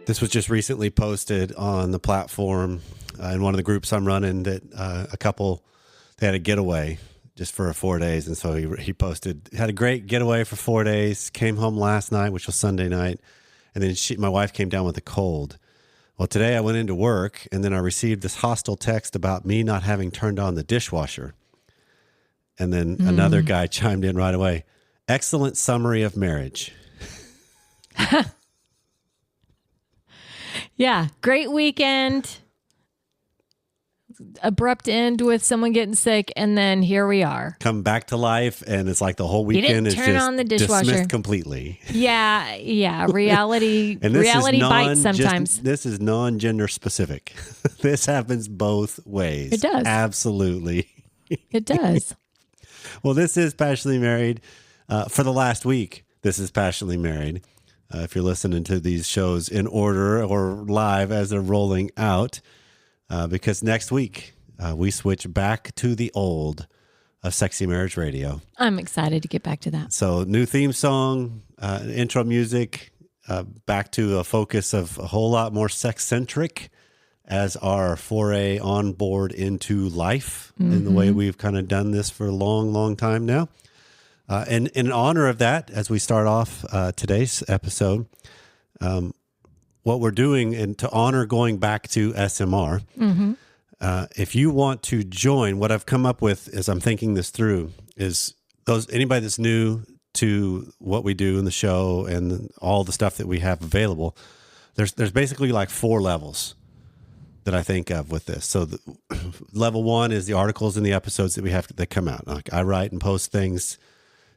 This was just recently posted on the platform in one of the groups I'm running that a couple, they had a getaway just for 4 days. And so he posted, had a great getaway for 4 days, came home last night, which was Sunday night. And then my wife came down with a cold. Well, today I went into work and then I received this hostile text about me not having turned on the dishwasher. And then another guy chimed in right away. Excellent summary of marriage. Yeah. Great weekend. Abrupt end with someone getting sick. And then here we are. Come back to life. And it's like the whole weekend is turn just on the dishwasher. dismissed completely. Yeah. Yeah. Reality, And this reality is bites sometimes. This is non-gender specific. This happens both ways. It does. Absolutely. It does. Well, this is Passionately Married. For the last week, this is Passionately Married. If you're listening to these shows in order or live as they're rolling out, because next week we switch back to the old of Sexy Marriage Radio. I'm excited to get back to that. So new theme song, intro music, back to a focus of a whole lot more sex-centric as our foray on board into life in the way we've kind of done this for a long, long time now. And in honor of that, as we start off today's episode, what we're doing and to honor going back to SMR, if you want to join, what I've come up with as I'm thinking this through is anybody that's new to what we do in the show and all the stuff that we have available, there's basically like 4 levels that I think of with this. So level 1 is the articles and the episodes that we have that come out. Like I write and post things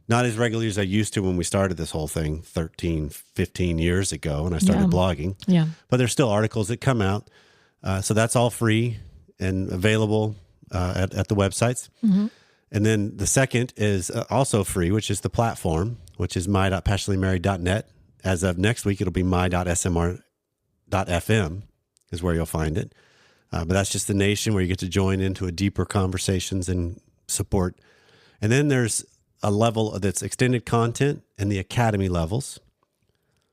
not as regularly as I used to when we started this whole thing 13, 15 years ago when I started blogging. Yeah. But there's still articles that come out. So that's all free and available at the websites. And then the second is also free, which is the platform, which is my.passionatelymarried.net. As of next week, it'll be my.smr.fm is where you'll find it. But that's just the nation where you get to join into a deeper conversations and support. And then there's a level that's extended content and the academy levels.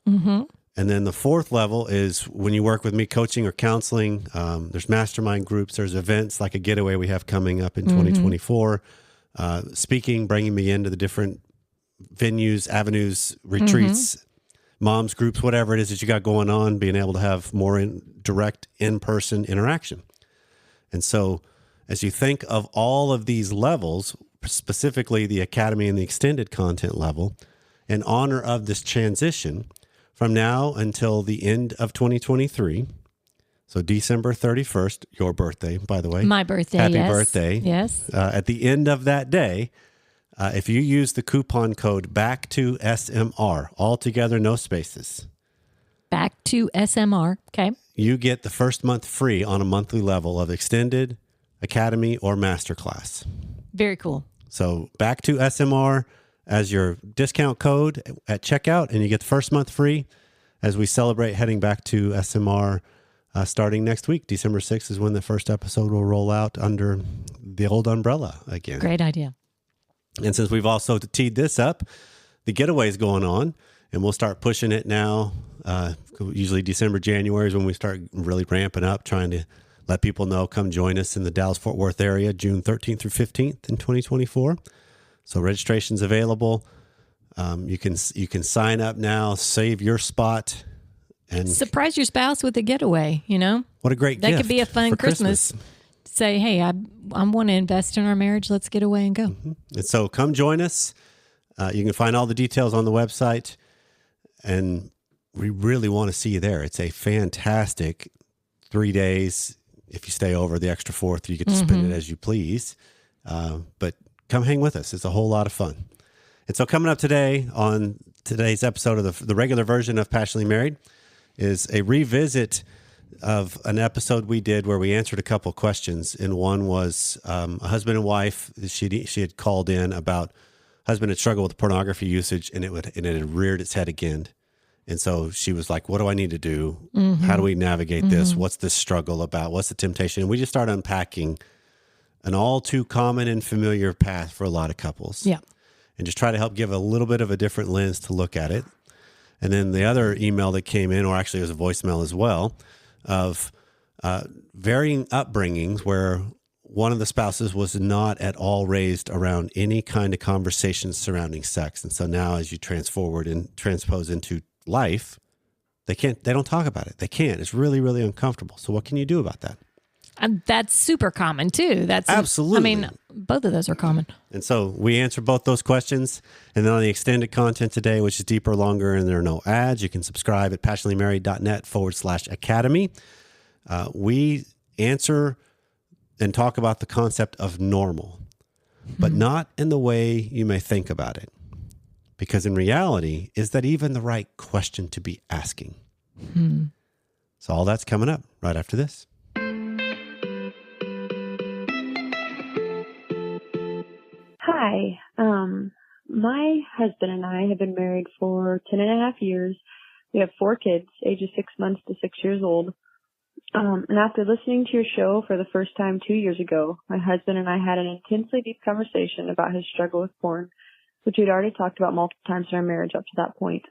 And then the 4th level is when you work with me coaching or counseling. There's mastermind groups. There's events like a getaway we have coming up in 2024. Speaking, bringing me into the different venues, avenues, retreats, moms groups, whatever it is that you got going on, being able to have more direct in-person interaction. And so as you think of all of these levels, specifically the academy and the extended content level, in honor of this transition from now until the end of 2023. So December 31st, your birthday, by the way. My birthday, Happy yes. birthday. Yes. At the end of that day, if you use the coupon code BACK2SMR, all together, no spaces. Back to SMR. Okay. You get the first month free on a monthly level of extended, academy, or masterclass. Very cool. So back to SMR as your discount code at checkout, and you get the first month free as we celebrate heading back to SMR starting next week. December 6th is when the first episode will roll out under the old umbrella again. Great idea. And since we've also teed this up, the getaway is going on, and we'll start pushing it now. Usually December, January is when we start really ramping up, trying to let people know, come join us in the Dallas-Fort Worth area, June 13th through 15th in 2024. So registration's available. You can sign up now, save your spot, and surprise your spouse with a getaway. You know, what a great that gift could be a fun Christmas. Say, hey, I want to invest in our marriage. Let's get away and go. And so come join us. You can find all the details on the website, and we really want to see you there. It's a fantastic 3 days. If you stay over the extra 4th, you get to spend it as you please. But come hang with us. It's a whole lot of fun. And so coming up today on today's episode of the regular version of Passionately Married is a revisit of an episode we did where we answered a couple questions. And one was a husband and wife. She had called in about husband had struggled with pornography usage, and it had reared its head again. And so she was like, what do I need to do? How do we navigate this? What's this struggle about? What's the temptation? And we just started unpacking an all too common and familiar path for a lot of couples. Yeah. And just try to help give a little bit of a different lens to look at it. And then the other email that came in, or actually it was a voicemail as well, of varying upbringings where one of the spouses was not at all raised around any kind of conversations surrounding sex. And so now as you transpose into life, they don't talk about it. They can't. It's really, really uncomfortable. So what can you do about that? And that's super common too. That's Absolutely. I mean, both of those are common. And so we answer both those questions. And then on the extended content today, which is deeper, longer, and there are no ads, you can subscribe at passionatelymarried.net/academy. We answer and talk about the concept of normal, but not in the way you may think about it. Because in reality, is that even the right question to be asking? So all that's coming up right after this. Hi. My husband and I have been married for 10.5 years. We have 4 kids, ages 6 months to 6 years old. And after listening to your show for the first time 2 years ago, my husband and I had an intensely deep conversation about his struggle with porn, which we'd already talked about multiple times in our marriage up to that point.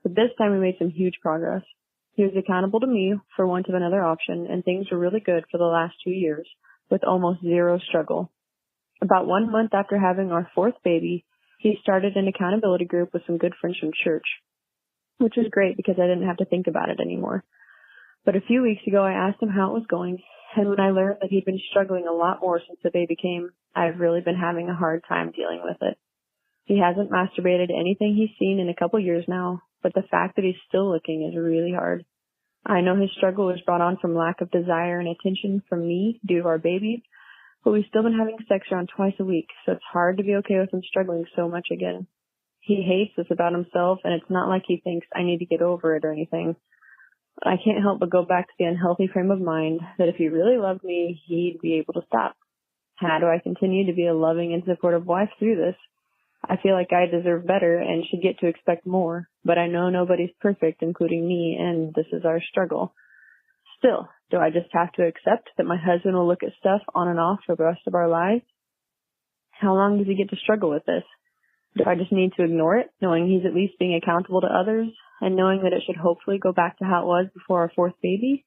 But this time we made some huge progress. He was accountable to me for want of another option, and things were really good for the last 2 years, with almost zero struggle. About 1 month after having our 4th baby, he started an accountability group with some good friends from church, which was great because I didn't have to think about it anymore. But a few weeks ago, I asked him how it was going, and when I learned that he'd been struggling a lot more since the baby came, I've really been having a hard time dealing with it. He hasn't masturbated to anything he's seen in a couple years now, but the fact that he's still looking is really hard. I know his struggle was brought on from lack of desire and attention from me due to our baby, but we've still been having sex around twice a week, so it's hard to be okay with him struggling so much again. He hates this about himself, and it's not like he thinks I need to get over it or anything. I can't help but go back to the unhealthy frame of mind that if he really loved me, he'd be able to stop. How do I continue to be a loving and supportive wife through this? I feel like I deserve better and should get to expect more, but I know nobody's perfect, including me, and this is our struggle. Still, do I just have to accept that my husband will look at stuff on and off for the rest of our lives? How long does he get to struggle with this? Do I just need to ignore it, knowing he's at least being accountable to others, and knowing that it should hopefully go back to how it was before our 4th baby?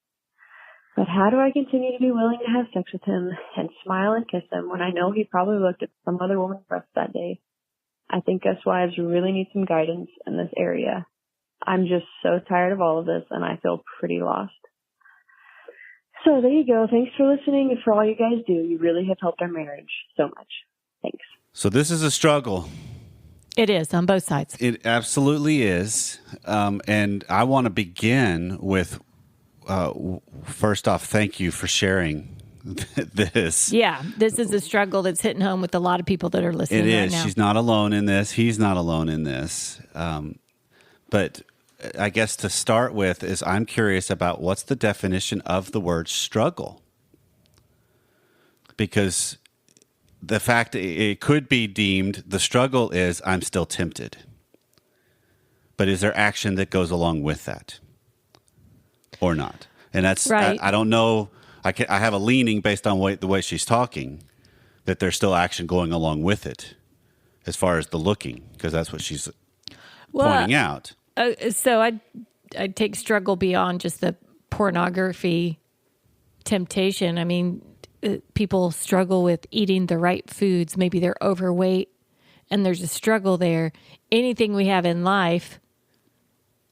But how do I continue to be willing to have sex with him and smile and kiss him when I know he probably looked at some other woman's breast that day? I think us wives really need some guidance in this area. I'm just so tired of all of this, and I feel pretty lost. So there you go. Thanks for listening and for all you guys do. You really have helped our marriage so much. Thanks. So this is a struggle. It is on both sides. It absolutely is. And I want to begin with, first off, thank you for sharing this. Yeah, this is a struggle that's hitting home with a lot of people that are listening It right is. now. She's not alone in this. He's not alone in this. But I guess to start with is I'm curious about what's the definition of the word struggle? Because the fact it could be deemed the struggle is I'm still tempted. But is there action that goes along with that or not? And that's right. I don't know. I have a leaning based on the way she's talking that there's still action going along with it as far as the looking, because that's what she's pointing out. So I'd take struggle beyond just the pornography temptation. I mean, people struggle with eating the right foods. Maybe they're overweight and there's a struggle there. Anything we have in life,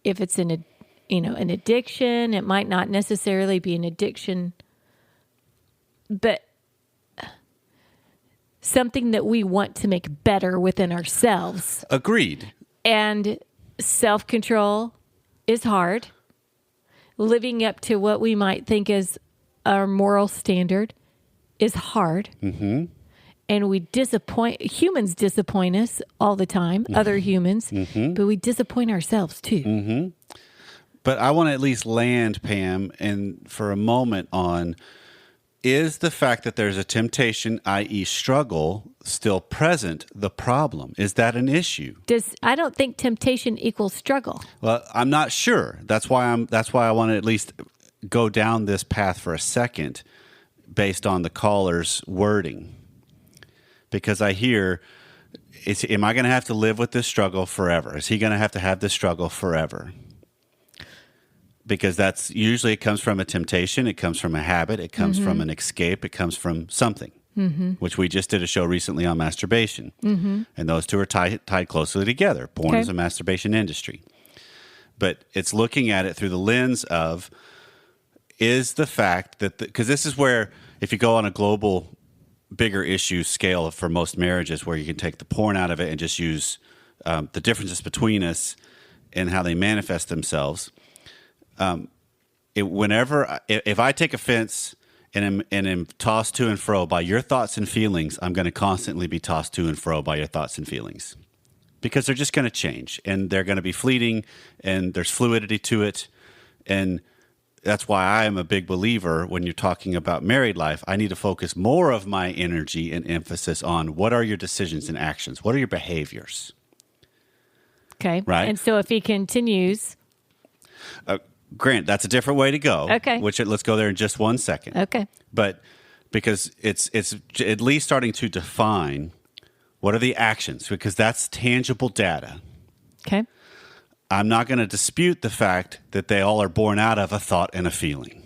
if it's an addiction, it might not necessarily be an addiction, but something that we want to make better within ourselves. Agreed. And self-control is hard. Living up to what we might think is our moral standard is hard. Mm-hmm. And humans disappoint us all the time, other humans, but we disappoint ourselves too. Mm-hmm. But I want to at least land, Pam, and for a moment on, is the fact that there's a temptation, i.e. struggle, still present the problem? Is that an issue? I don't think temptation equals struggle. Well, I'm not sure. That's why I want to at least go down this path for a second based on the caller's wording. Because I hear am I going to have to live with this struggle forever? Is he going to have this struggle forever? Because that's usually, it comes from a temptation, it comes from a habit, it comes from an escape, it comes from something, which we just did a show recently on masturbation. And those two are tied closely together. Porn is a masturbation industry. But it's looking at it through the lens of, is the fact that, because this is where, if you go on a global, bigger issue scale for most marriages, where you can take the porn out of it and just use the differences between us and how they manifest themselves. If I take offense and am tossed to and fro by your thoughts and feelings, I'm going to constantly be tossed to and fro by your thoughts and feelings, because they're just going to change and they're going to be fleeting, and there's fluidity to it. And that's why I am a big believer, when you're talking about married life, I need to focus more of my energy and emphasis on, what are your decisions and actions? What are your behaviors? Okay. Right. And so if he continues. Grant, that's a different way to go. Okay. Let's go there in just 1 second. Okay. But because it's at least starting to define what are the actions, because that's tangible data. Okay. I'm not going to dispute the fact that they all are born out of a thought and a feeling.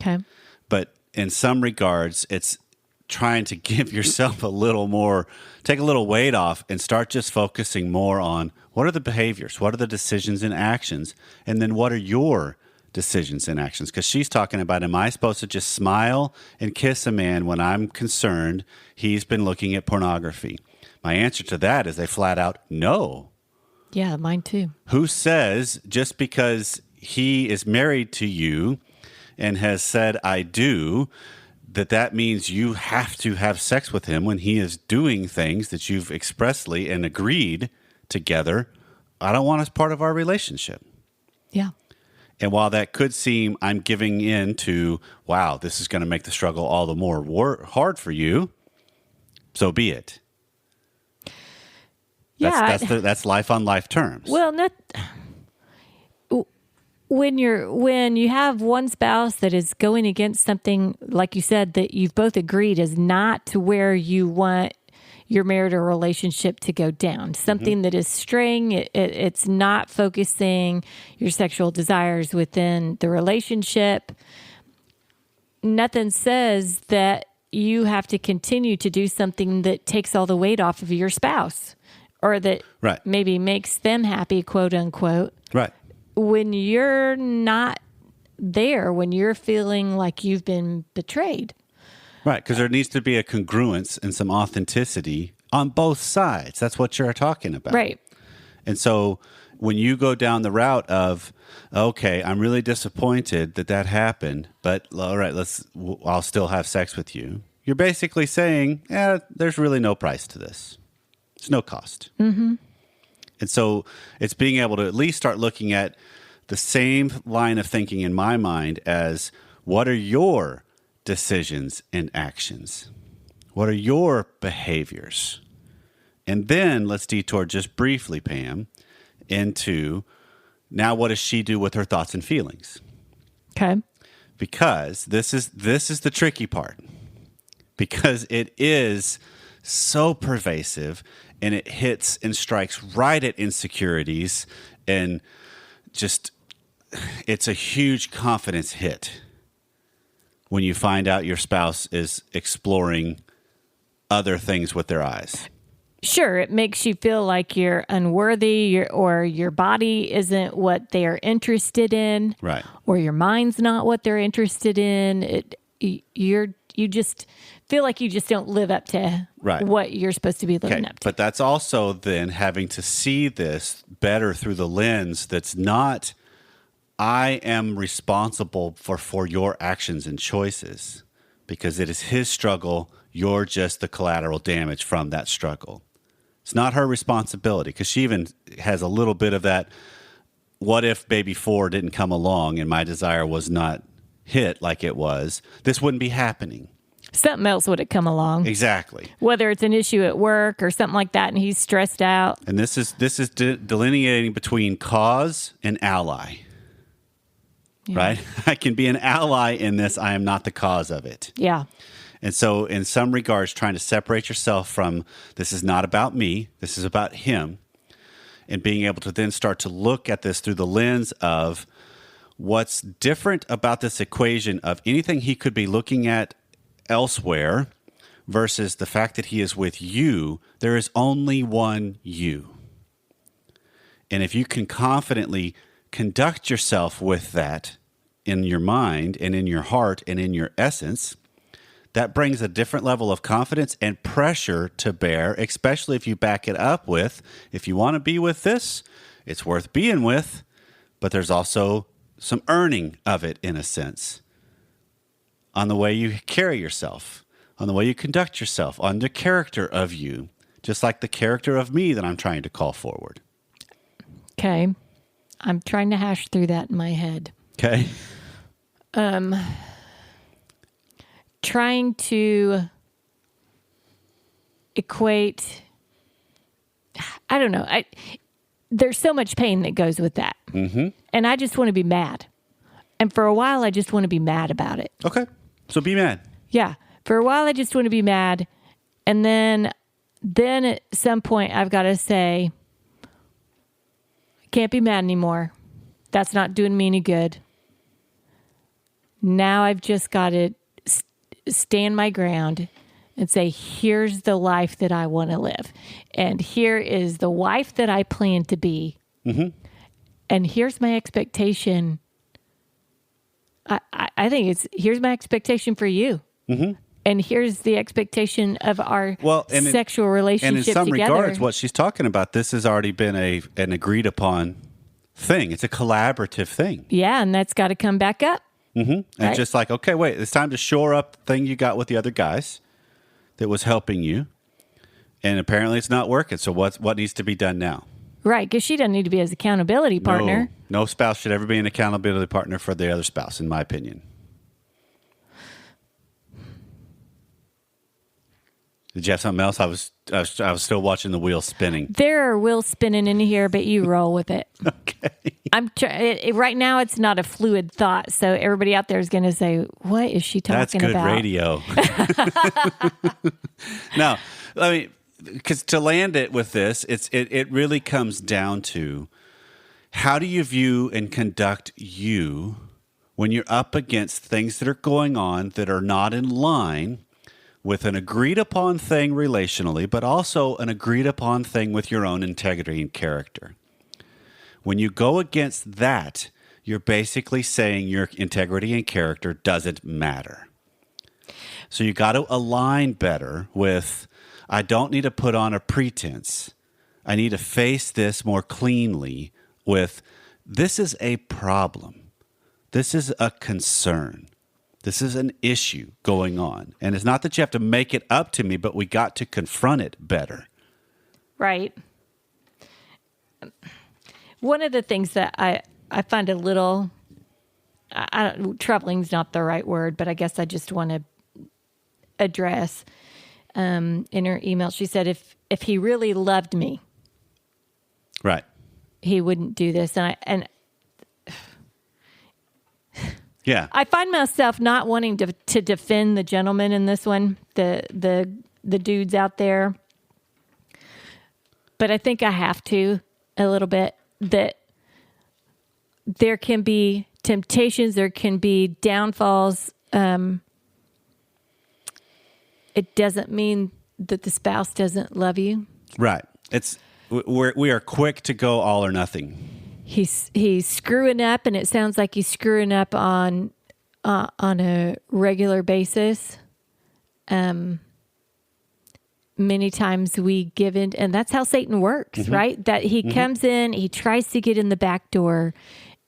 Okay. But in some regards, it's trying to give yourself a little more, take a little weight off and start just focusing more on, what are the behaviors? What are the decisions and actions? And then what are your decisions and actions? Because she's talking about, am I supposed to just smile and kiss a man when I'm concerned he's been looking at pornography? My answer to that is a flat out no. Yeah, mine too. Who says just because he is married to you and has said, I do, that means you have to have sex with him when he is doing things that you've expressly and agreed together, I don't want as part of our relationship. Yeah. And while that could seem, I'm giving in to, wow, this is going to make the struggle all the more hard for you, so be it. Yeah. That's life on life terms. Well, when you have one spouse that is going against something, like you said, that you've both agreed is not to where you want your marital relationship to go down, something that is straying, it's not focusing your sexual desires within the relationship. Nothing says that you have to continue to do something that takes all the weight off of your spouse, or that maybe makes them happy, quote unquote. Right. When you're not there, when you're feeling like you've been betrayed. Right, because there needs to be a congruence and some authenticity on both sides. That's what you're talking about. Right. And so when you go down the route of, okay, I'm really disappointed that happened, but all right, I'll still have sex with you. You're basically saying, there's really no price to this. There's no cost. Mm-hmm. And so it's being able to at least start looking at the same line of thinking in my mind as, what are your decisions and actions? What are your behaviors? And then let's detour just briefly, Pam, into now what does she do with her thoughts and feelings? Okay. Because this is the tricky part. Because it is so pervasive, and it hits and strikes right at insecurities, and just, it's a huge confidence hit when you find out your spouse is exploring other things with their eyes. Sure, it makes you feel like you're unworthy, or your body isn't what they're interested in, right? Or your mind's not what they're interested in. You just feel like you just don't live up to what you're supposed to be living up to. But that's also then having to see this better through the lens that's not, I am responsible for your actions and choices, because it is his struggle. You're just the collateral damage from that struggle. It's not her responsibility, because she even has a little bit of that, what if baby 4 didn't come along and my desire was not hit like it was, this wouldn't be happening. Something else would have come along. Exactly. Whether it's an issue at work or something like that, and he's stressed out. And this is delineating between cause and ally. Yeah. Right? I can be an ally in this. I am not the cause of it. Yeah. And so, in some regards, trying to separate yourself from this is not about me, this is about him, and being able to then start to look at this through the lens of what's different about this equation of anything he could be looking at elsewhere versus the fact that he is with you. There is only one you. And if you can confidently conduct yourself with that in your mind and in your heart and in your essence, that brings a different level of confidence and pressure to bear, especially if you back it up with, if you want to be with this, it's worth being with, but there's also some earning of it in a sense on the way you carry yourself, on the way you conduct yourself, on the character of you, just like the character of me that I'm trying to call forward. Okay. I'm trying to hash through that in my head. Okay. Trying to equate, I don't know. There's so much pain that goes with that. Mm-hmm. And I just want to be mad. And for a while, I just want to be mad about it. Okay. So be mad. Yeah. For a while, I just want to be mad. And then at some point, I've got to say, I can't be mad anymore. That's not doing me any good. Now I've just got to stand my ground and say, here's the life that I want to live. And here is the wife that I plan to be. Mm-hmm. And here's my expectation. I think here's my expectation for you. Mm-hmm. And here's the expectation of our sexual relationship together. And in some together. regards, what she's talking about, this has already been an agreed upon thing. It's a collaborative thing. Yeah, and that's got to come back up. Mm-hmm. And right? just like, okay, wait, it's time to shore up the thing you got with the other guys that was helping you. And apparently it's not working. So what needs to be done now? Right, because she doesn't need to be his accountability partner. No spouse should ever be an accountability partner for the other spouse, in my opinion. Did you have something else? I was still watching the wheel spinning. There are wheels spinning in here, but you roll with it. Okay. Right now, it's not a fluid thought, so everybody out there is going to say, "What is she talking about?" That's good radio. No, I mean, because to land it with this, it really comes down to how do you view and conduct you when you're up against things that are going on that are not in line with an agreed upon thing relationally, but also an agreed upon thing with your own integrity and character. When you go against that, you're basically saying your integrity and character doesn't matter. So you got to align better with, I don't need to put on a pretense. I need to face this more cleanly with, this is a problem. This is a concern. This is an issue going on. And it's not that you have to make it up to me, but we got to confront it better. Right. One of the things that I find a little, troubling is not the right word, but I guess I just want to address in her email. She said, if he really loved me, right, he wouldn't do this. And yeah, I find myself not wanting to defend the gentleman in this one, the dudes out there. But I think I have to a little bit, that there can be temptations, there can be downfalls. It doesn't mean that the spouse doesn't love you. Right. We are quick to go all or nothing. He's screwing up, and it sounds like he's screwing up on a regular basis. Many times we give in, and that's how Satan works, mm-hmm. right? That he mm-hmm. comes in, he tries to get in the back door,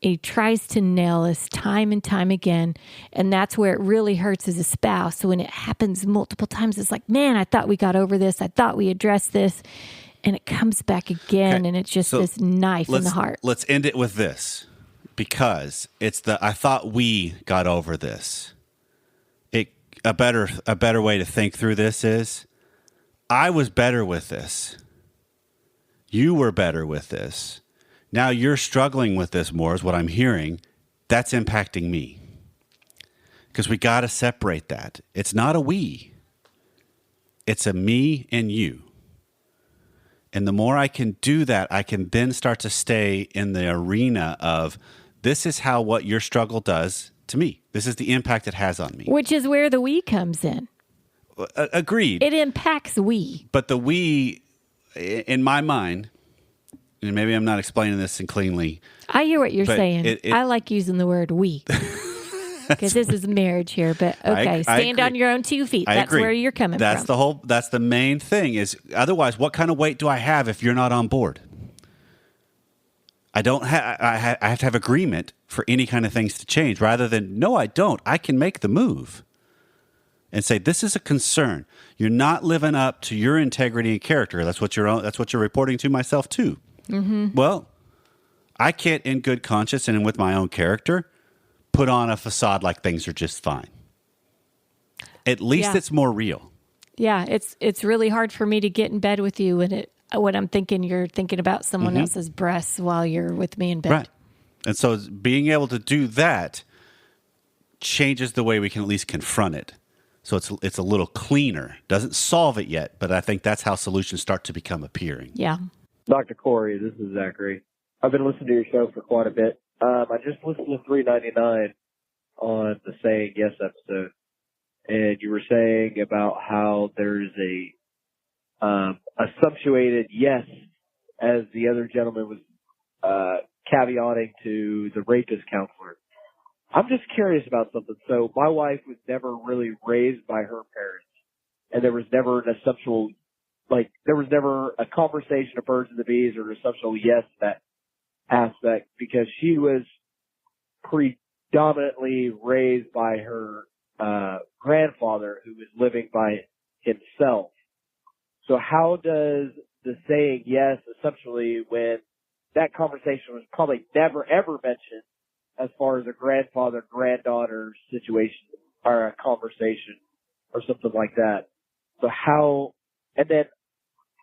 he tries to nail us time and time again, and that's where it really hurts as a spouse. So when it happens multiple times, it's like, man, I thought we got over this, I thought we addressed this, and it comes back again, and it's just this knife in the heart. Let's end it with this, because it's I thought we got over this. A better way to think through this is, I was better with this. You were better with this. Now you're struggling with this more, is what I'm hearing. That's impacting me. because we got to separate that. It's not a we. It's a me and you. And the more I can do that, I can then start to stay in the arena of this is how what your struggle does to me. This is the impact it has on me. Which is where the we comes in. Agreed. It impacts we. But the we, in my mind, and maybe I'm not explaining this in cleanly. I hear what you're But saying. I like using the word we. Because this is marriage here. But okay, stand on your own 2 feet. That's where you're coming from. That's the main thing is otherwise, what kind of weight do I have if you're not on board? I have to have agreement for any kind of things to change rather than, no, I don't. I can make the move and say, this is a concern. You're not living up to your integrity and character. That's what you're reporting to myself too. Mm-hmm. Well, I can't in good conscience and with my own character put on a facade like things are just fine. At least it's more real. Yeah, it's really hard for me to get in bed with you when I'm thinking you're thinking about someone else's breasts while you're with me in bed. Right. And so being able to do that changes the way we can at least confront it. So it's a little cleaner. Doesn't solve it yet, but I think that's how solutions start to become appearing. Yeah. Dr. Corey, this is Zachary. I've been listening to your show for quite a bit. I just listened to 399 on the Saying Yes episode, and you were saying about how there's a assumptuated yes, as the other gentleman was caveating to the rapist counselor. I'm just curious about something. So my wife was never really raised by her parents, and there was never an assumptual, there was never a conversation of birds and the bees or an assumptual yes to that aspect, because she was predominantly raised by her grandfather, who was living by himself. So how does the saying yes, essentially, when that conversation was probably never ever mentioned as far as a grandfather-granddaughter situation or a conversation or something like that? So how, and then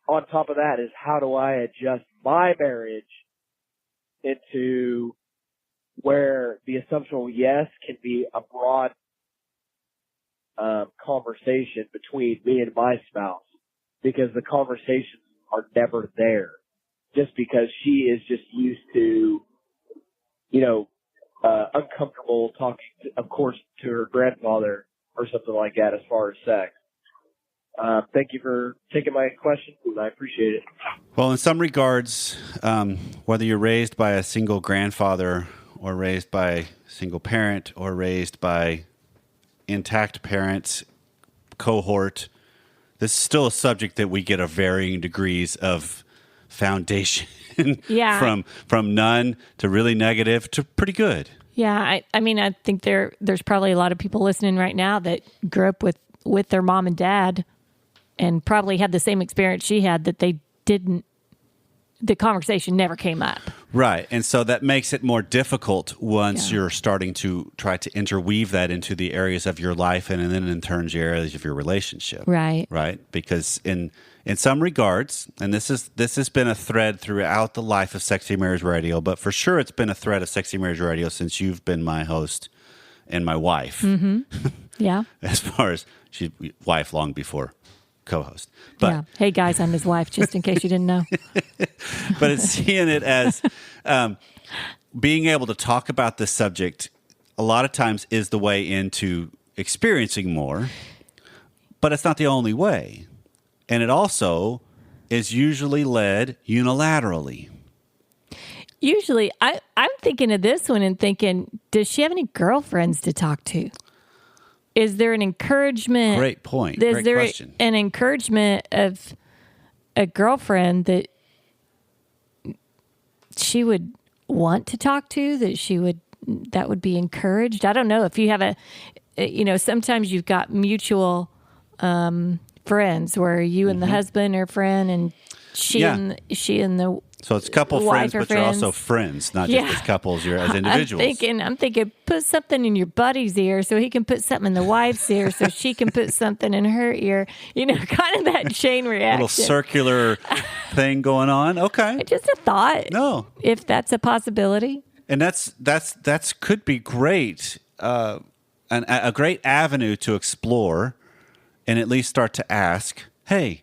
on top of that is, how do I adjust my marriage into where the assumptional yes can be a broad conversation between me and my spouse, because the conversations are never there, just because she is just used to, uncomfortable talking, of course, to her grandfather or something like that as far as sex. Thank you for taking my question, and I appreciate it. Well, in some regards, whether you're raised by a single grandfather or raised by a single parent or raised by intact parents, cohort, this is still a subject that we get a varying degrees of foundation from none to really negative to pretty good. Yeah, I mean, I think there's probably a lot of people listening right now that grew up with their mom and dad and probably had the same experience she had, that the conversation never came up. Right. And so that makes it more difficult once you're starting to try to interweave that into the areas of your life and then in turn the areas of your relationship. Right. Right. Because in some regards, and this has been a thread throughout the life of Sexy Marriage Radio, but for sure it's been a thread of Sexy Marriage Radio since you've been my host and my wife. Mm-hmm. Yeah. As far as she's wife long before co-host. But yeah. Hey guys, I'm his wife, just in case you didn't know. But it's seeing it as being able to talk about this subject a lot of times is the way into experiencing more, but it's not the only way. And it also is usually led unilaterally. Usually, I'm thinking of this one and thinking, does she have any girlfriends to talk to? Is there an encouragement? Great point. Is Great there question. an encouragement of a girlfriend that she would want to talk to, that would be encouraged? I don't know if you have sometimes you've got mutual friends where you and the husband are friend, and she and the so it's couple friends, but you're also friends, not just as couples, you're as individuals. I'm thinking, put something in your buddy's ear so he can put something in the wife's ear so she can put something in her ear. Kind of that chain reaction. Little circular thing going on. Okay. Just a thought. No. If that's a possibility. And that's could be great. a great avenue to explore and at least start to ask, hey,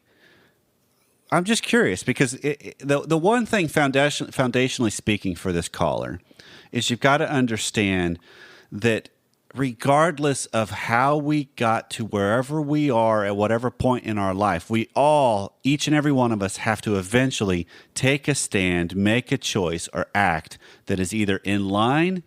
I'm just curious, because the one thing foundationally speaking for this caller is you've got to understand that regardless of how we got to wherever we are at whatever point in our life, we all, each and every one of us, have to eventually take a stand, make a choice, or act that is either in line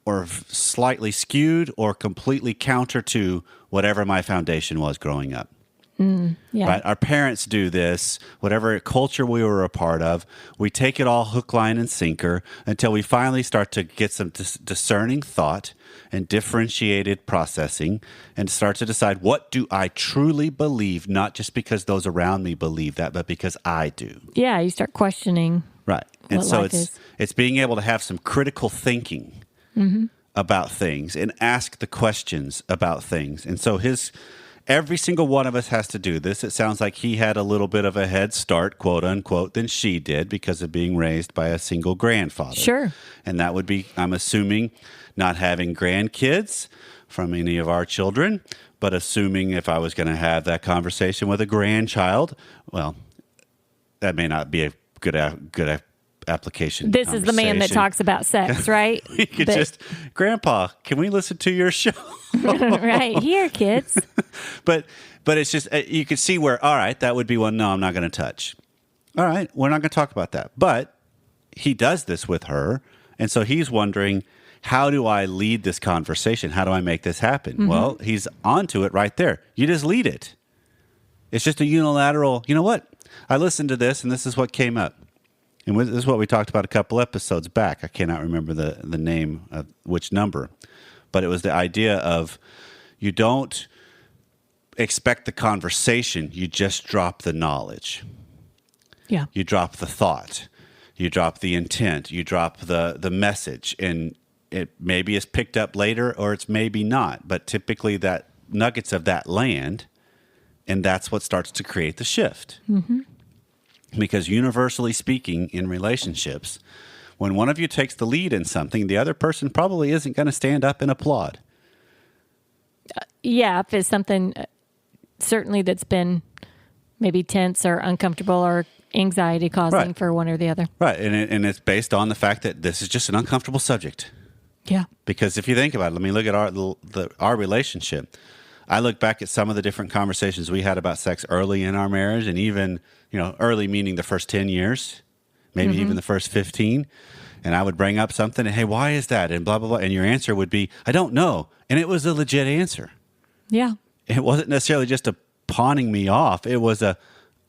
or slightly skewed or completely counter to whatever my foundation was growing up. Yeah. Right? Our parents do this, whatever culture we were a part of. We take it all hook, line, and sinker until we finally start to get some discerning thought and differentiated processing and start to decide, what do I truly believe, not just because those around me believe that, but because I do. Yeah, you start questioning. Right. And what so life is. it's being able to have some critical thinking about things and ask the questions about things. And so every single one of us has to do this. It sounds like he had a little bit of a head start, quote unquote, than she did because of being raised by a single grandfather. Sure. And that would be, I'm assuming, not having grandkids from any of our children, but assuming if I was going to have that conversation with a grandchild, well, that may not be a good application. This is the man that talks about sex, right? You could Grandpa, can we listen to your show? Right here, kids. But it's just, you could see where, all right, that would be one, no, I'm not going to touch. All right, we're not going to talk about that. But he does this with her. And so he's wondering, how do I lead this conversation? How do I make this happen? Well, he's onto it right there. You just lead it. It's just a unilateral, you know what? I listened to this and this is what came up. And this is what we talked about a couple episodes back. I cannot remember the name of which number. But it was the idea of you don't expect the conversation, you just drop the knowledge. Yeah. You drop the thought. You drop the intent. You drop the message. And it maybe is picked up later or it's maybe not. But typically that nuggets of that land, and that's what starts to create the shift. Because universally speaking, in relationships, when one of you takes the lead in something, the other person probably isn't going to stand up and applaud. Yeah, if it's something certainly that's been maybe tense or uncomfortable or anxiety causing for one or the other. Right, and it's based on the fact that this is just an uncomfortable subject. Yeah. Because if you think about it, let me look at our relationship. I look back at some of the different conversations we had about sex early in our marriage, and even, early meaning the first 10 years, maybe even the first 15. And I would bring up something and, hey, why is that? And blah, blah, blah. And your answer would be, I don't know. And it was a legit answer. Yeah. It wasn't necessarily just a pawning me off. It was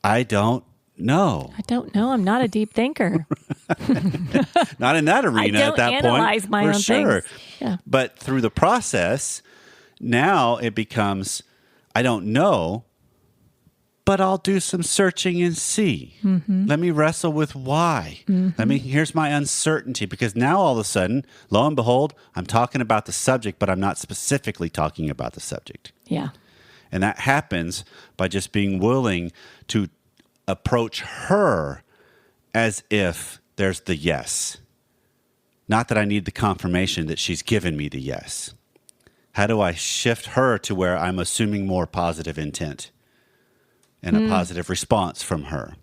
I don't know. I don't know. I'm not a deep thinker. Not in that arena at that point. I don't analyze my own sure. things. Yeah. But through the process, now it becomes, I don't know, but I'll do some searching and see. Let me wrestle with why. Here's my uncertainty, because now all of a sudden, lo and behold, I'm talking about the subject, but I'm not specifically talking about the subject. Yeah. And that happens by just being willing to approach her as if there's the yes. Not that I need the confirmation that she's given me the yes. How do I shift her to where I'm assuming more positive intent and a positive response from her?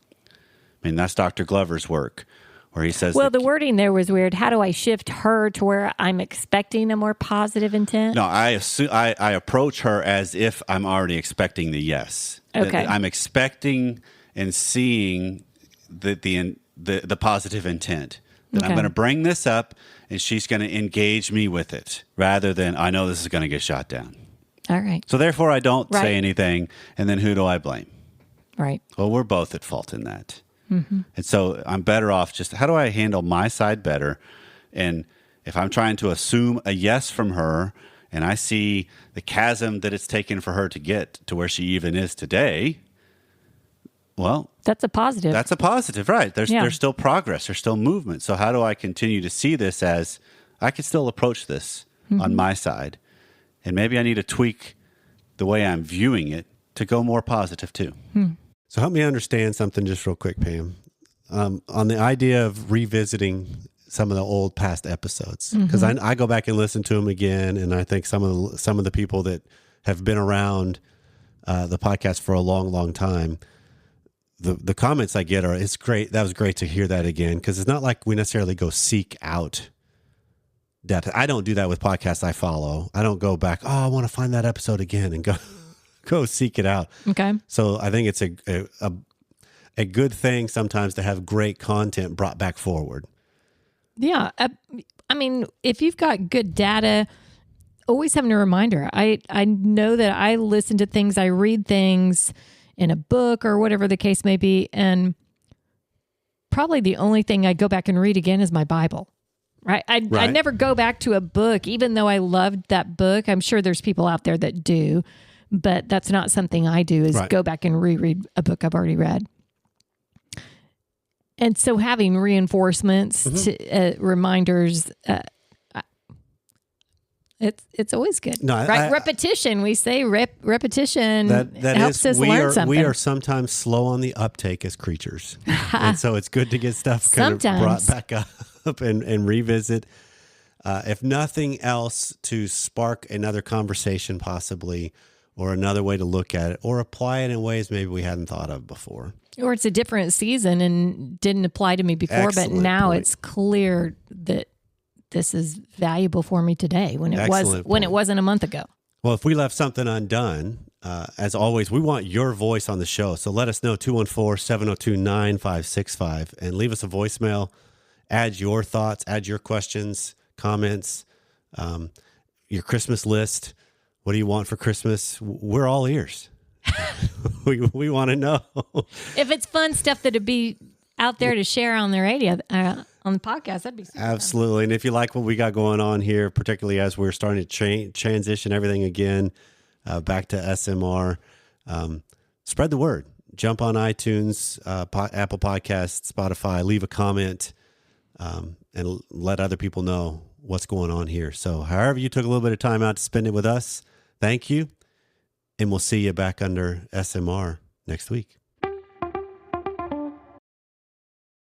That's Dr. Glover's work, where he says... Well, the wording there was weird. How do I shift her to where I'm expecting a more positive intent? No, I approach her as if I'm already expecting the yes. Okay. I'm expecting and seeing the positive intent. That I'm going to bring this up and she's going to engage me with it, rather than I know this is going to get shot down. All right. So therefore I don't say anything, and then who do I blame? Right. Well, we're both at fault in that. And so I'm better off just, how do I handle my side better? And if I'm trying to assume a yes from her and I see the chasm that it's taken for her to get to where she even is today, well, that's a positive. That's a positive, right? There's still progress. There's still movement. So how do I continue to see this as I can still approach this on my side? And maybe I need to tweak the way I'm viewing it to go more positive too. So help me understand something just real quick, Pam. On the idea of revisiting some of the old past episodes, because I go back and listen to them again, and I think some of the people that have been around the podcast for a long, long time, the comments I get are, it's great. That was great to hear that again, because it's not like we necessarily go seek out depth. I don't do that with podcasts I follow. I don't go back, I want to find that episode again and go seek it out. Okay. So I think it's a good thing sometimes to have great content brought back forward. Yeah. I mean, if you've got good data, always having a reminder. I know that I listen to things, I read things in a book or whatever the case may be, and probably the only thing I go back and read again is my Bible. Right? I never go back to a book, even though I loved that book. I'm sure there's people out there that do, but that's not something I do, is go back and reread a book I've already read. And so having reinforcements, reminders, it's always good. No, right? Repetition. We say repetition helps us learn something. We are sometimes slow on the uptake as creatures. And so it's good to get stuff kind of brought back up and revisit. If nothing else, to spark another conversation possibly, or another way to look at it, or apply it in ways maybe we hadn't thought of before. Or it's a different season and didn't apply to me before, but now it's clear that this is valuable for me today when it wasn't a month ago. Well, if we left something undone, as always, we want your voice on the show. So let us know, 214-702-9565, and leave us a voicemail. Add your thoughts, add your questions, comments, your Christmas list. What do you want for Christmas? We're all ears. we want to know. If it's fun stuff that'd be out there to share on the radio, on the podcast, that'd be super absolutely fun. And if you like what we got going on here, particularly as we're starting to transition everything again back to SMR, spread the word. Jump on iTunes, Apple Podcasts, Spotify, leave a comment, and let other people know what's going on here. So however you took a little bit of time out to spend it with us, thank you. And we'll see you back under SMR next week.